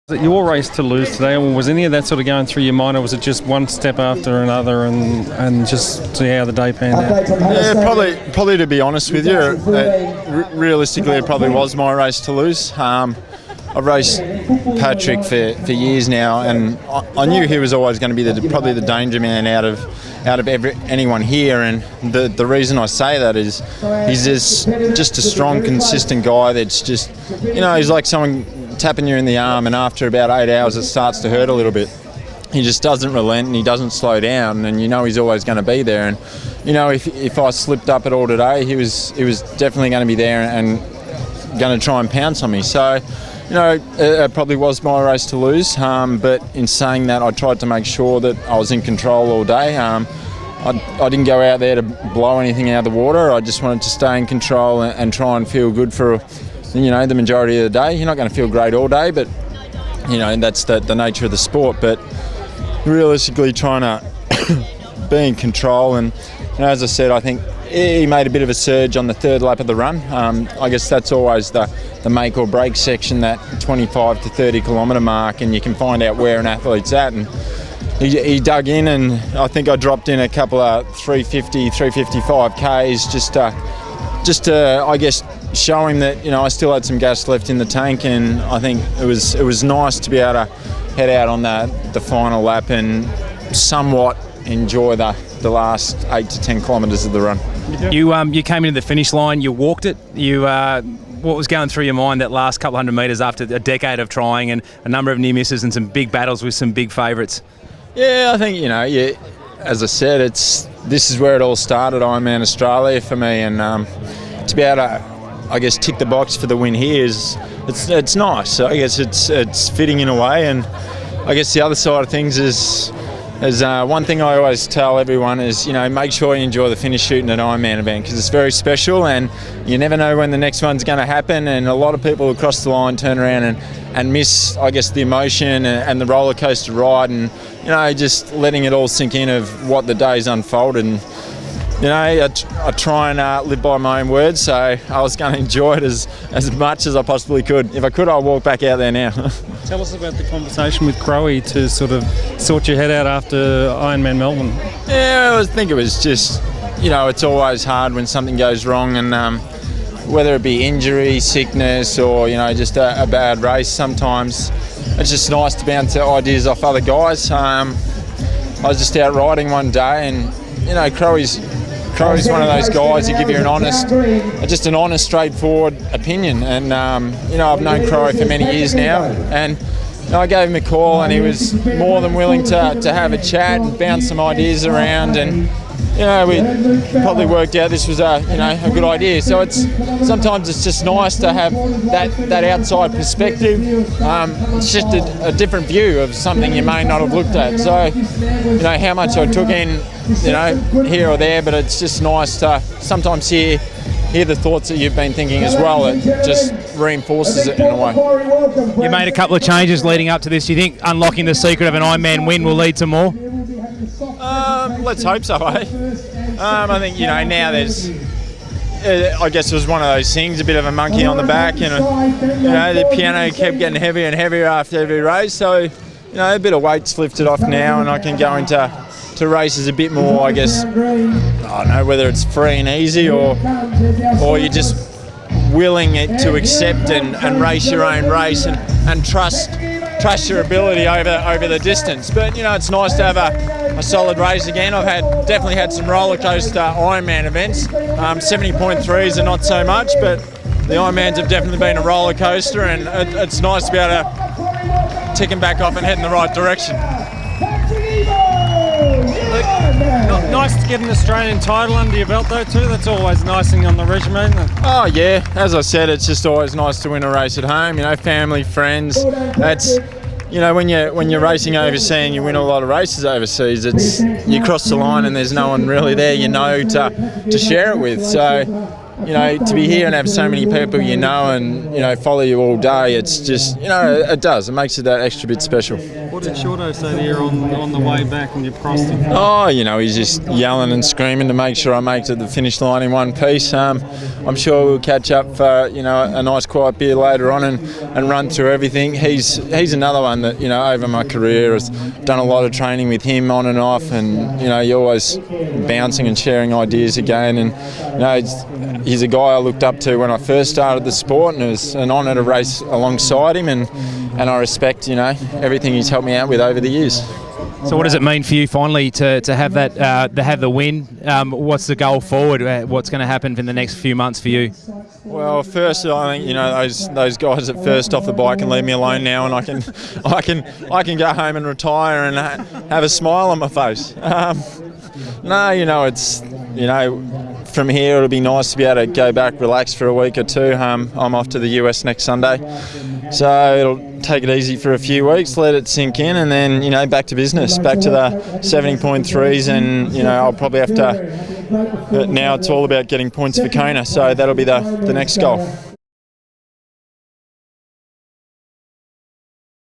Was it your race to lose today, or was any of that sort of going through your mind, or was it just one step after another and just see how the day panned out? Yeah, probably to be honest with you, realistically it probably was my race to lose. I've raced Patrick for years now, and I knew he was always going to be probably the danger man out of anyone here. And the reason I say that is he's just a strong, consistent guy that's just, he's like someone tapping you in the arm, and after about 8 hours it starts to hurt a little bit. He just doesn't relent and he doesn't slow down, and he's always going to be there. And if I slipped up at all today, he was definitely going to be there and going to try and pounce on me. So it probably was my race to lose, but in saying that, I tried to make sure that I was in control all day. I didn't go out there to blow anything out of the water. I just wanted to stay in control and try and feel good for the majority of the day. You're not going to feel great all day, but that's the nature of the sport. But realistically, trying to be in control, and as I said, I think he made a bit of a surge on the third lap of the run. I guess that's always the make or break section, that 25 to 30 kilometre mark, and you can find out where an athlete's at. And he dug in, and I think I dropped in a couple of 350, 355 Ks just to I guess show him that I still had some gas left in the tank. And I think it was nice to be able to head out on the final lap and somewhat enjoy the last 8 to 10 kilometres of the run. You came into the finish line, you walked it. What was going through your mind that last couple hundred metres after a decade of trying and a number of near misses and some big battles with some big favourites? Yeah, I think as I said, this is where it all started, Ironman Australia for me, and to be able to, I guess, tick the box for the win here it's nice. I guess it's fitting in a way. And I guess the other side of things is one thing I always tell everyone is, make sure you enjoy the finish shooting at an Ironman event, because it's very special and you never know when the next one's going to happen. And a lot of people across the line turn around and miss, I guess, the emotion and the roller coaster ride, and just letting it all sink in of what the day's unfolded. And I try and live by my own words, so I was going to enjoy it as much as I possibly could. If I could, I'll walk back out there now. Tell us about the conversation with Crowe to sort of sort your head out after Ironman Melbourne. Yeah, I think it was just, it's always hard when something goes wrong, and whether it be injury, sickness, or just a bad race, sometimes it's just nice to bounce ideas off other guys. I was just out riding one day, and Crowe's one of those guys who give you an honest, straightforward opinion. And I've known Crowe for many years now, and I gave him a call, and he was more than willing to have a chat and bounce some ideas around. And we probably worked out this was a good idea. So sometimes it's just nice to have that outside perspective. It's just a different view of something you may not have looked at. So how much I took in here or there, but it's just nice to sometimes hear the thoughts that you've been thinking as well. It just reinforces it in a way. You made a couple of changes leading up to this. Do you think unlocking the secret of an Ironman win will lead to more? Let's hope so, eh? I think, now there's, I guess it was one of those things, a bit of a monkey on the back, and the piano kept getting heavier and heavier after every race. So, a bit of weight's lifted off now, and I can go into races a bit more, I guess. I don't know whether it's free and easy or you're just willing to accept and race your own race and trust your ability over the distance. But it's nice to have a solid race again. I've definitely had some roller coaster Ironman events. 70.3s are not so much, but the Ironmans have definitely been a roller coaster, and it's nice to be able to tick them back off and head in the right direction. Nice to get an Australian title under your belt though too. That's always a nice thing on the regimen. Oh yeah, as I said, it's just always nice to win a race at home. Family, friends. That's when you're racing overseas and you win a lot of races overseas, it's you cross the line and there's no one really there to share it with. So to be here and have so many people and follow you all day, it's just it makes it that extra bit special. What did Shorto say to you on the way back when you crossed him? Oh, he's just yelling and screaming to make sure I make it to the finish line in one piece. I'm sure we'll catch up for a nice quiet beer later on and run through everything. He's another one that over my career has done a lot of training with him on and off, and you're always bouncing and sharing ideas again. And he's a guy I looked up to when I first started the sport, and it was an honour to race alongside him, and I respect everything he's helped me out with over the years. So what does it mean for you finally to have that to have the win? What's the goal forward? What's going to happen in the next few months for you? Well, first I think those guys at first off the bike can leave me alone now, and I can go home and retire and have a smile on my face. It's from here it'll be nice to be able to go back, relax for a week or two. I'm off to the US next Sunday, so it'll take it easy for a few weeks, let it sink in, and then back to business, back to the 70.3s, and I'll probably have to. But now it's all about getting points for Kona, so that'll be the next goal.